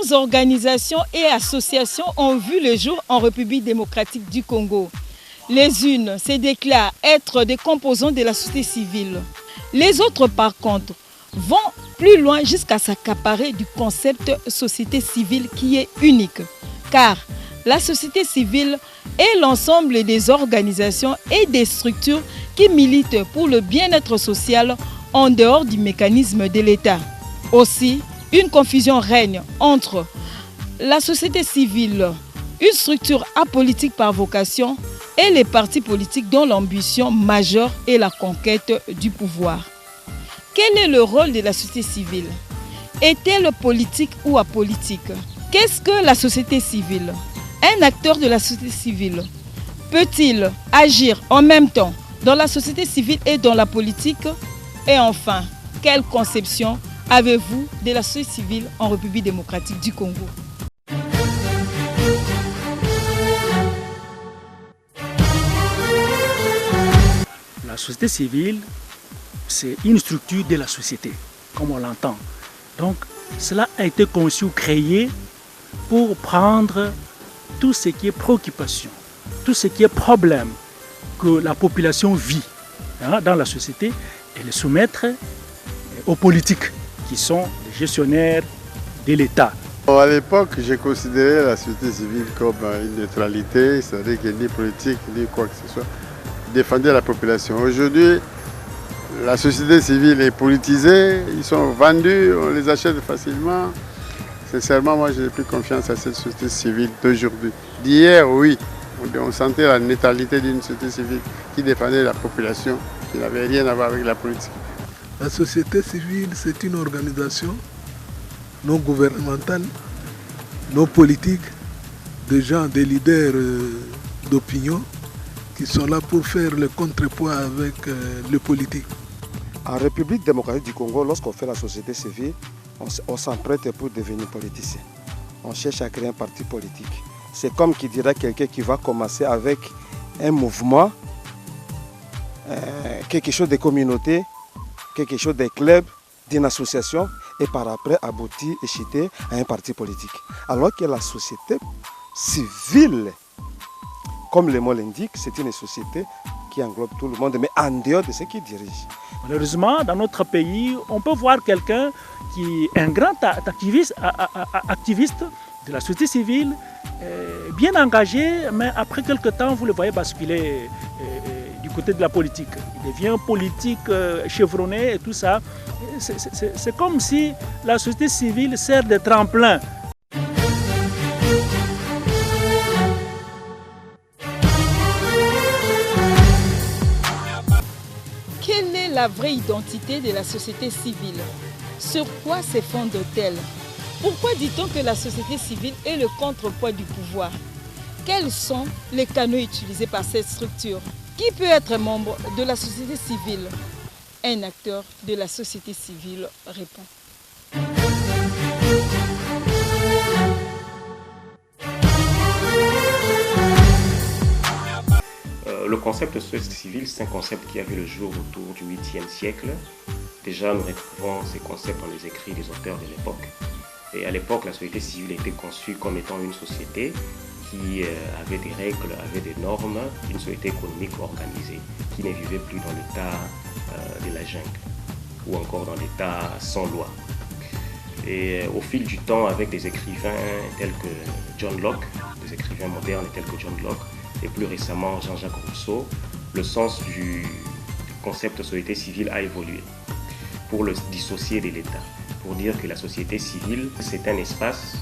Plusieurs organisations et associations ont vu le jour en République démocratique du Congo. Les unes se déclarent être des composants de la société civile. Les autres, par contre, vont plus loin jusqu'à s'accaparer du concept société civile qui est unique. Car la société civile est l'ensemble des organisations et des structures qui militent pour le bien-être social en dehors du mécanisme de l'État. Aussi, une confusion règne entre la société civile, une structure apolitique par vocation, et les partis politiques dont l'ambition majeure est la conquête du pouvoir. Quel est le rôle de la société civile? Est-elle politique ou apolitique? Qu'est-ce que la société civile? Un acteur de la société civile peut-il agir en même temps dans la société civile et dans la politique? Et enfin, quelle conception avez-vous de la société civile en République démocratique du Congo? La société civile, c'est une structure de la société, comme on l'entend. Donc, cela a été conçu, créé pour prendre tout ce qui est préoccupation, tout ce qui est problème que la population vit dans la société et le soumettre aux politiques qui sont les gestionnaires de l'État. À l'époque, j'ai considéré la société civile comme une neutralité, c'est-à-dire qu'il n'y a ni politique, ni quoi que ce soit, défendait la population. Aujourd'hui, la société civile est politisée, ils sont vendus, on les achète facilement. Sincèrement, moi, j'ai plus confiance à cette société civile d'aujourd'hui. D'hier, oui, on sentait la neutralité d'une société civile qui défendait la population, qui n'avait rien à voir avec la politique. La société civile, c'est une organisation non gouvernementale, non politique, des gens, des leaders d'opinion qui sont là pour faire le contrepoids avec le politique. En République démocratique du Congo, lorsqu'on fait la société civile, on s'emprête pour devenir politicien. On cherche à créer un parti politique. C'est comme qui dirait quelqu'un qui va commencer avec un mouvement, quelque chose de communauté, quelque chose de club, d'une association, et par après aboutir et chuter à un parti politique. Alors que la société civile, comme le mot l'indique, c'est une société qui englobe tout le monde, mais en dehors de ceux qui dirigent. Malheureusement, dans notre pays, on peut voir quelqu'un qui est un grand activiste de la société civile, bien engagé, mais après quelques temps, vous le voyez basculer du côté de la politique. Il devient politique chevronné et tout ça. C'est comme si la société civile sert de tremplin. Quelle est la vraie identité de la société civile? Sur quoi se fonde-t-elle? Pourquoi dit-on que la société civile est le contrepoids du pouvoir? Quels sont les canaux utilisés par cette structure? Qui peut être membre de la société civile? Un acteur de la société civile répond. Le concept de société civile, c'est un concept qui a vu le jour autour du 8e siècle. Déjà, nous retrouvons ces concepts dans les écrits des auteurs de l'époque. Et à l'époque, la société civile était conçue comme étant une société qui avait des règles, avait des normes, une société économique organisée, qui ne vivait plus dans l'état de la jungle ou encore dans l'état sans loi. Et au fil du temps, avec des écrivains tels que John Locke, des écrivains modernes tels que John Locke, et plus récemment Jean-Jacques Rousseau, le sens du concept de société civile a évolué pour le dissocier de l'État, pour dire que la société civile, c'est un espace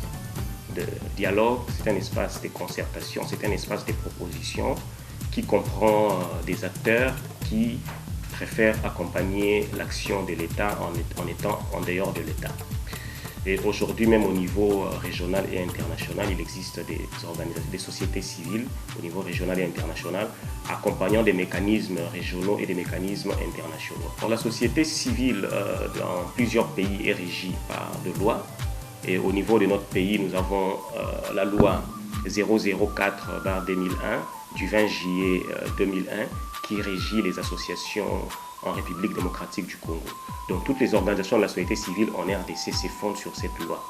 de dialogue, c'est un espace de concertation, c'est un espace de proposition qui comprend des acteurs qui préfèrent accompagner l'action de l'État en étant en dehors de l'État. Et aujourd'hui, même au niveau régional et international, il existe des organisations, des sociétés civiles au niveau régional et international, accompagnant des mécanismes régionaux et des mécanismes internationaux. Alors, la société civile dans plusieurs pays est régie par de lois. Et au niveau de notre pays, nous avons la loi 004/2001 du 20 juillet 2001 qui régit les associations en République démocratique du Congo. Donc toutes les organisations de la société civile en RDC se fondent sur cette loi.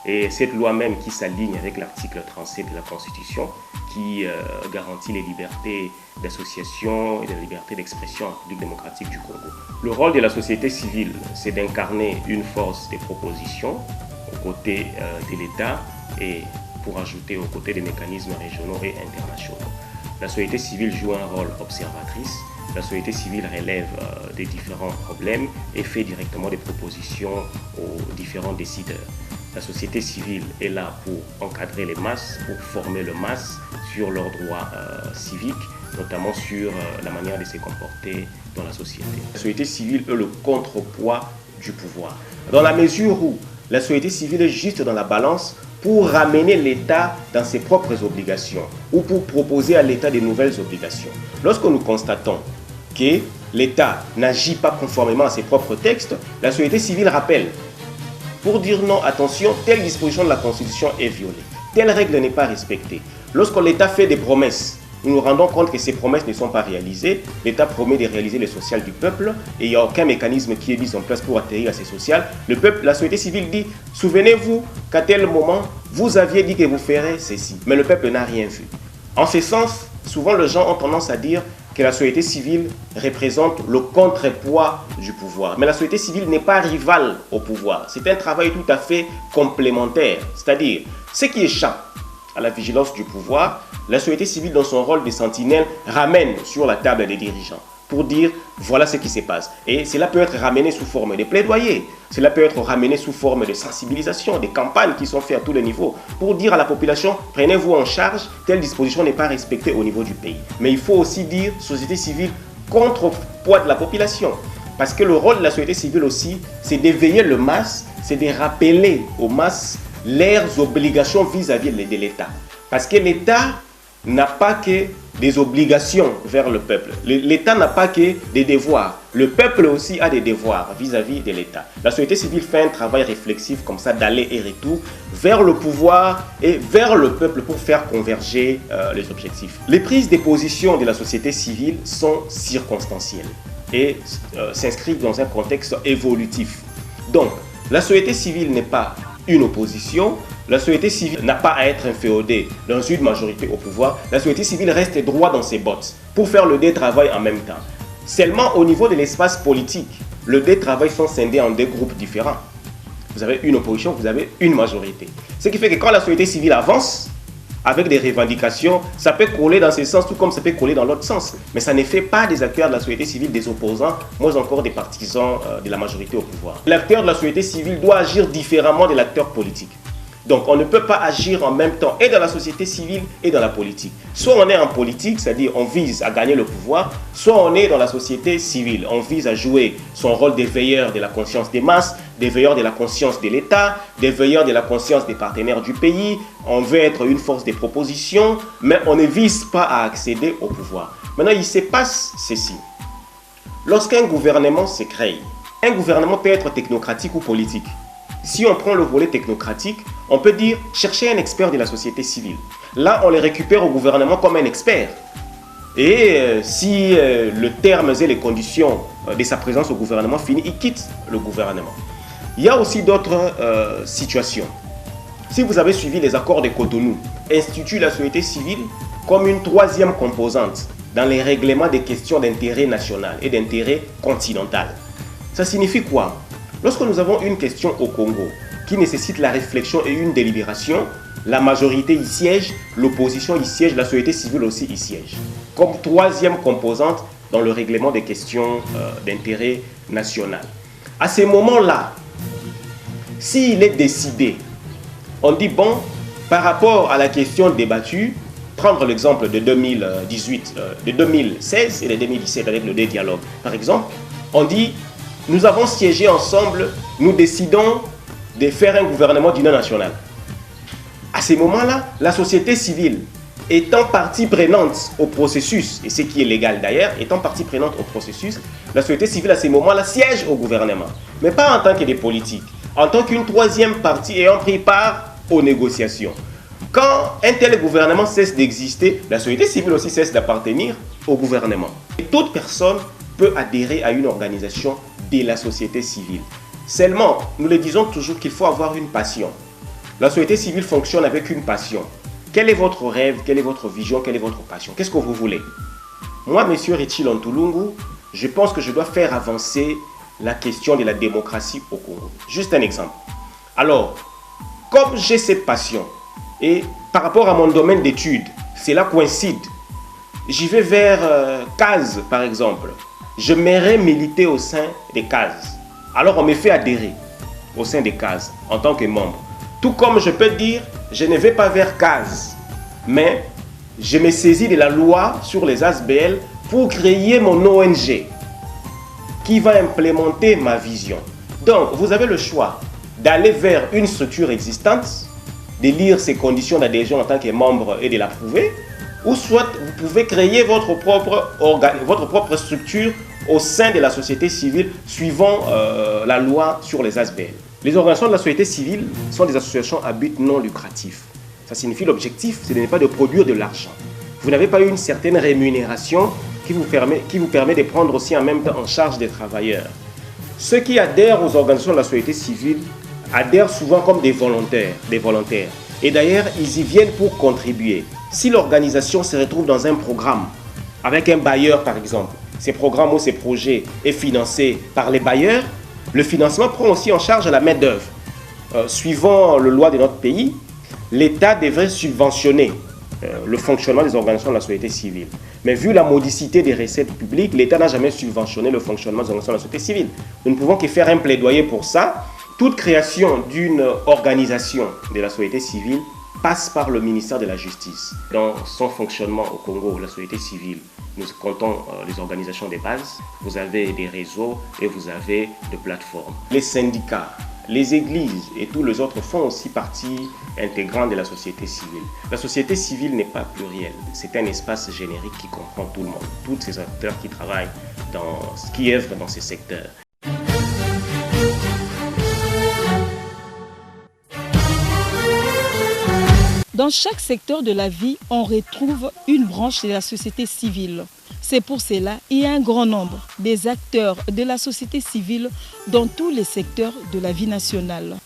Et cette loi même qui s'aligne avec l'article 37 de la Constitution qui garantit les libertés d'association et la liberté d'expression en République démocratique du Congo. Le rôle de la société civile, c'est d'incarner une force de proposition aux côtés de l'État et pour ajouter aux côtés des mécanismes régionaux et internationaux. La société civile joue un rôle observatrice. La société civile relève des différents problèmes et fait directement des propositions aux différents décideurs. La société civile est là pour encadrer les masses, pour former le masse sur leurs droits civiques, notamment sur la manière de se comporter dans la société. La société civile est le contrepoids du pouvoir. Dans la mesure où la société civile est juste dans la balance pour ramener l'État dans ses propres obligations ou pour proposer à l'État de nouvelles obligations. Lorsque nous constatons que l'État n'agit pas conformément à ses propres textes, la société civile rappelle pour dire non, attention, telle disposition de la Constitution est violée, telle règle n'est pas respectée. Lorsque l'État fait des promesses, nous nous rendons compte que ces promesses ne sont pas réalisées. L'État promet de réaliser le social du peuple et il n'y a aucun mécanisme qui est mis en place pour atterrir à ces sociales. Le peuple, la société civile dit, souvenez-vous qu'à tel moment, vous aviez dit que vous ferez ceci, mais le peuple n'a rien vu. En ce sens, souvent les gens ont tendance à dire que la société civile représente le contrepoids du pouvoir. Mais la société civile n'est pas rivale au pouvoir. C'est un travail tout à fait complémentaire. C'est-à-dire, ce qui échappe à la vigilance du pouvoir, la société civile, dans son rôle de sentinelle, ramène sur la table des dirigeants pour dire voilà ce qui se passe. Et cela peut être ramené sous forme de plaidoyer, cela peut être ramené sous forme de sensibilisation, des campagnes qui sont faites à tous les niveaux pour dire à la population prenez-vous en charge, telle disposition n'est pas respectée au niveau du pays. Mais il faut aussi dire société civile contrepoids de la population. Parce que le rôle de la société civile aussi, c'est d'éveiller le masse, c'est de rappeler aux masses leurs obligations vis-à-vis de l'État. Parce que l'État n'a pas que des obligations vers le peuple. L'État n'a pas que des devoirs. Le peuple aussi a des devoirs vis-à-vis de l'État. La société civile fait un travail réflexif comme ça d'aller et retour vers le pouvoir et vers le peuple pour faire converger les objectifs. Les prises de position de la société civile sont circonstancielles et s'inscrivent dans un contexte évolutif. Donc, la société civile n'est pas une opposition. La société civile n'a pas à être inféodée dans une majorité au pouvoir. La société civile reste droit dans ses bottes pour faire le travail en même temps. Seulement au niveau de l'espace politique, le travail sont scindés en deux groupes différents. Vous avez une opposition, vous avez une majorité. Ce qui fait que quand la société civile avance avec des revendications, ça peut coller dans ce sens tout comme ça peut coller dans l'autre sens. Mais ça ne fait pas des acteurs de la société civile des opposants, moins encore des partisans de la majorité au pouvoir. L'acteur de la société civile doit agir différemment de l'acteur politique. Donc on ne peut pas agir en même temps et dans la société civile et dans la politique. Soit on est en politique, c'est-à-dire on vise à gagner le pouvoir, soit on est dans la société civile. On vise à jouer son rôle des veilleurs de la conscience des masses, des veilleurs de la conscience de l'État, des veilleurs de la conscience des partenaires du pays. On veut être une force de proposition, mais on ne vise pas à accéder au pouvoir. Maintenant, il se passe ceci. Lorsqu'un gouvernement se crée, un gouvernement peut être technocratique ou politique. Si on prend le volet technocratique, on peut dire chercher un expert de la société civile. Là, on les récupère au gouvernement comme un expert. Et si le terme et les conditions de sa présence au gouvernement finit, il quitte le gouvernement. Il y a aussi d'autres situations. Si vous avez suivi les accords de Cotonou, institue la société civile comme une troisième composante dans les règlements des questions d'intérêt national et d'intérêt continental. Ça signifie quoi? Lorsque nous avons une question au Congo qui nécessite la réflexion et une délibération, la majorité y siège, l'opposition y siège, la société civile aussi y siège. Comme troisième composante dans le règlement des questions d'intérêt national. À ces moments-là, s'il est décidé, on dit bon, par rapport à la question débattue, prendre l'exemple de 2018, de 2016 et de 2017 avec le dialogue, par exemple, on dit nous avons siégé ensemble, nous décidons de faire un gouvernement d'union nationale. À ces moments-là, la société civile, étant partie prenante au processus, et ce qui est légal d'ailleurs, étant partie prenante au processus, la société civile à ces moments-là siège au gouvernement. Mais pas en tant que des politiques, en tant qu'une troisième partie ayant pris part aux négociations. Quand un tel gouvernement cesse d'exister, la société civile aussi cesse d'appartenir au gouvernement. Et toute personne peut adhérer à une organisation de la société civile. Seulement, nous le disons toujours qu'il faut avoir une passion. La société civile fonctionne avec une passion. Quel est votre rêve? Quelle est votre vision? Quelle est votre passion? Qu'est-ce que vous voulez? Moi, monsieur Richie Lantulungu, je pense que je dois faire avancer la question de la démocratie au Congo. Juste un exemple. Alors, comme j'ai cette passion, et par rapport à mon domaine d'études, cela coïncide. J'y vais vers CAS, par exemple. Je m'aimerais militer au sein des CAS. Alors on me fait adhérer au sein des CAS en tant que membre. Tout comme je peux dire, je ne vais pas vers CAS, mais je me saisis de la loi sur les ASBL pour créer mon ONG qui va implémenter ma vision. Donc, vous avez le choix d'aller vers une structure existante, de lire ses conditions d'adhésion en tant que membre et de l'approuver, ou soit vous pouvez créer votre propre structure au sein de la société civile suivant la loi sur les ASBL. Les organisations de la société civile sont des associations à but non lucratif. Ça signifie l'objectif, ce n'est pas de produire de l'argent. Vous n'avez pas une certaine rémunération qui vous permet de prendre aussi en même temps en charge des travailleurs. Ceux qui adhèrent aux organisations de la société civile adhèrent souvent comme des volontaires. Et d'ailleurs, ils y viennent pour contribuer. Si l'organisation se retrouve dans un programme, avec un bailleur par exemple, ces programmes ou ces projets est financé par les bailleurs, le financement prend aussi en charge la main-d'œuvre. Suivant la loi de notre pays, l'État devrait subventionner le fonctionnement des organisations de la société civile. Mais vu la modicité des recettes publiques, l'État n'a jamais subventionné le fonctionnement des organisations de la société civile. Nous ne pouvons que faire un plaidoyer pour ça. Toute création d'une organisation de la société civile passe par le ministère de la Justice. Dans son fonctionnement au Congo, la société civile, nous comptons les organisations de base, vous avez des réseaux et vous avez des plateformes. Les syndicats, les églises et tous les autres font aussi partie intégrante de la société civile. La société civile n'est pas plurielle, c'est un espace générique qui comprend tout le monde, tous ces acteurs qui travaillent qui œuvrent dans ces secteurs. Dans chaque secteur de la vie, on retrouve une branche de la société civile. C'est pour cela qu'il y a un grand nombre des acteurs de la société civile dans tous les secteurs de la vie nationale.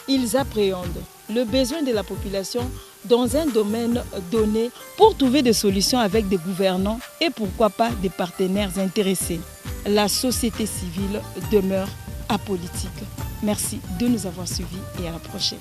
Ils appréhendent le besoin de la population dans un domaine donné pour trouver des solutions avec des gouvernants et pourquoi pas des partenaires intéressés. La société civile demeure apolitique. Merci de nous avoir suivis et à la prochaine.